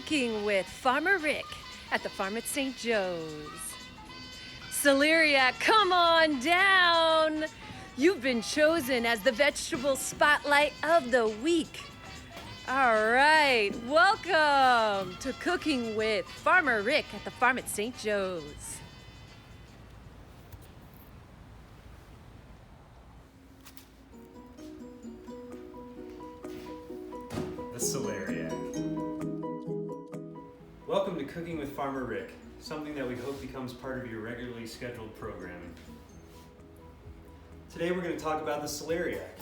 Cooking with Farmer Rick at the farm at St. Joe's. Celeriac, come on down. You've been chosen as the vegetable spotlight of the week. All right, welcome to Cooking with Farmer Rick at the farm at St. Joe's. The Celeriac. Welcome to Cooking with Farmer Rick, something that we hope becomes part of your regularly scheduled programming. Today we're going to talk about the Celeriac.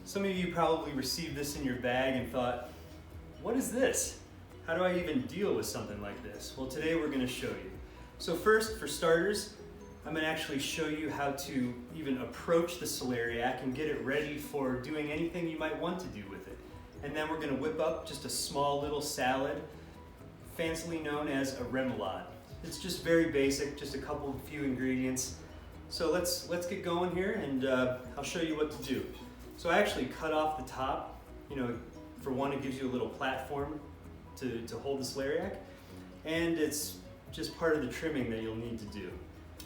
Some of you probably received this in your bag and thought, what is this? How do I even deal with something like this? Well, today we're going to show you. So first, for starters, I'm going to actually show you how to even approach the Celeriac and get it ready for doing anything you might want to do with it. And then we're going to whip up just a small little salad, fancily known as a remoulade. It's just very basic, just a few ingredients. So let's get going here, and I'll show you what to do. So I actually cut off the top. For one, it gives you a little platform to hold the Celeriac, and it's just part of the trimming that you'll need to do.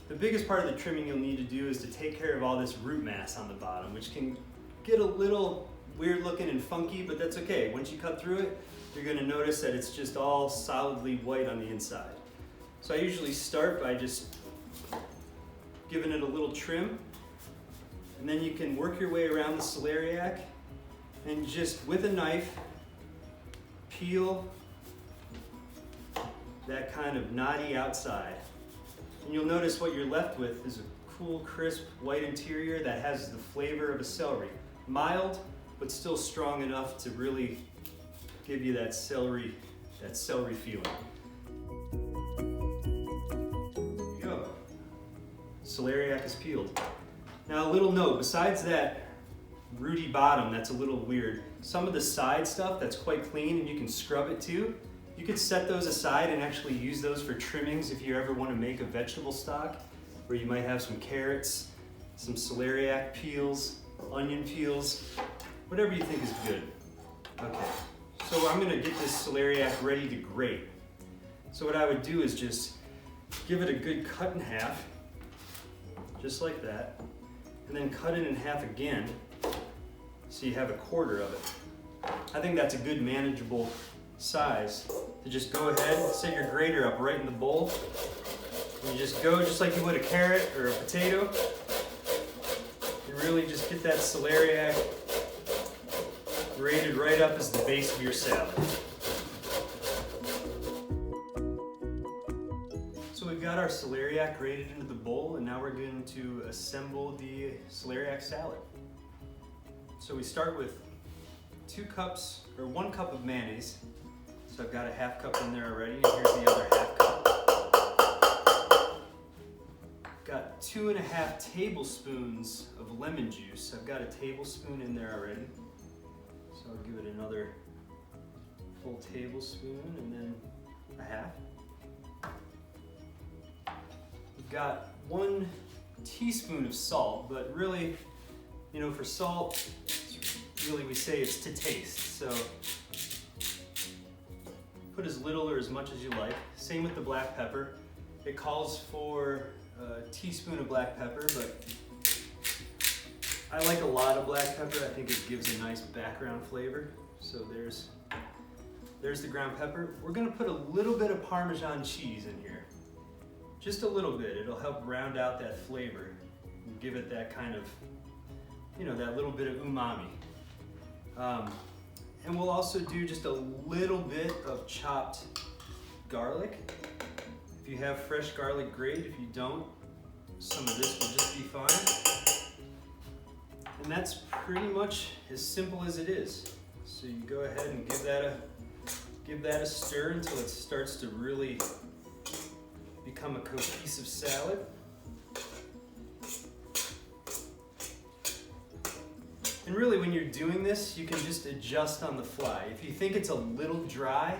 The biggest part of the trimming you'll need to do is to take care of all this root mass on the bottom, which can get a little weird looking and funky, but that's okay. Once you cut through it, you're going to notice that it's just all solidly white on the inside. So I usually start by just giving it a little trim, and then you can work your way around the Celeriac and just with a knife peel that kind of knotty outside. And you'll notice what you're left with is a cool, crisp white interior that has the flavor of a celery. Mild, but still strong enough to really give you that celery feeling. There you go. Celeriac is peeled. Now a little note, besides that rooty bottom that's a little weird, some of the side stuff that's quite clean and you can scrub it too, you could set those aside and actually use those for trimmings if you ever want to make a vegetable stock where you might have some carrots, some celeriac peels, onion peels, whatever you think is good. Okay, so I'm gonna get this celeriac ready to grate. So what I would do is just give it a good cut in half, just like that, and then cut it in half again so you have a quarter of it. I think that's a good manageable size to just go ahead, set your grater up right in the bowl, and you just go just like you would a carrot or a potato. You really just get that celeriac grated right up as the base of your salad. So we've got our celeriac grated into the bowl, and now we're going to assemble the celeriac salad. So we start with 1 cup of mayonnaise. So I've got a half cup in there already, and here's the other half cup. Got 2.5 tablespoons of lemon juice. I've got a tablespoon in there already. So I'll give it another full tablespoon and then a half. We've got 1 teaspoon of salt, but really, for salt, really we say it's to taste. So put as little or as much as you like. Same with the black pepper. It calls for a teaspoon of black pepper, but I like a lot of black pepper. I think it gives a nice background flavor. So there's the ground pepper. We're gonna put a little bit of Parmesan cheese in here. Just a little bit. It'll help round out that flavor and give it that kind of, that little bit of umami. And we'll also do just a little bit of chopped garlic. If you have fresh garlic, great. If you don't, some of this will just be fine. And that's pretty much as simple as it is. So you go ahead and give that a stir until it starts to really become a cohesive salad. And really, when you're doing this, you can just adjust on the fly. If you think it's a little dry,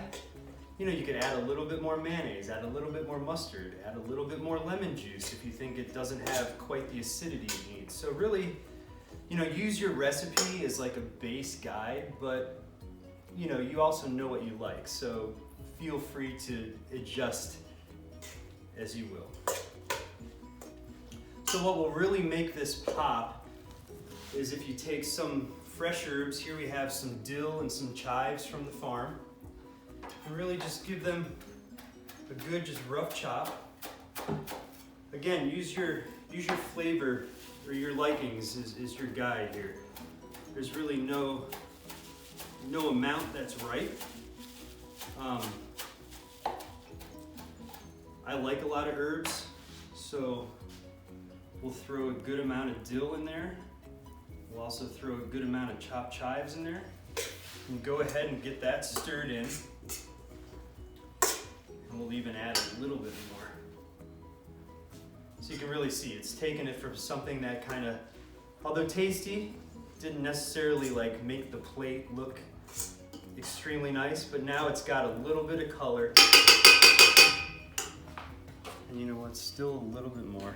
you could add a little bit more mayonnaise, add a little bit more mustard, add a little bit more lemon juice if you think it doesn't have quite the acidity it needs. So really, use your recipe as like a base guide, but you also know what you like. So feel free to adjust as you will. So what will really make this pop is if you take some fresh herbs. Here we have some dill and some chives from the farm. And really just give them a good, just rough chop. Again, use your flavor or your likings is your guide here. There's really no amount that's right. I like a lot of herbs, so we'll throw a good amount of dill in there. We'll also throw a good amount of chopped chives in there. And go ahead and get that stirred in. And we'll even add a little bit more. So you can really see it's taken it from something that kind of, although tasty, didn't necessarily like make the plate look extremely nice, but now it's got a little bit of color. And you know what, still a little bit more.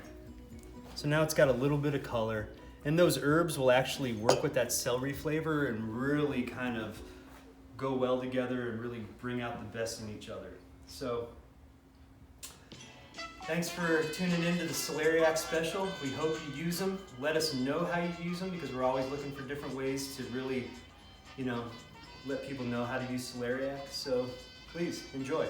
So now it's got a little bit of color, and those herbs will actually work with that celery flavor and really kind of go well together and really bring out the best in each other. So thanks for tuning in to the Celeriac special. We hope you use them. Let us know how you use them, because we're always looking for different ways to really, let people know how to use Celeriac. So please enjoy.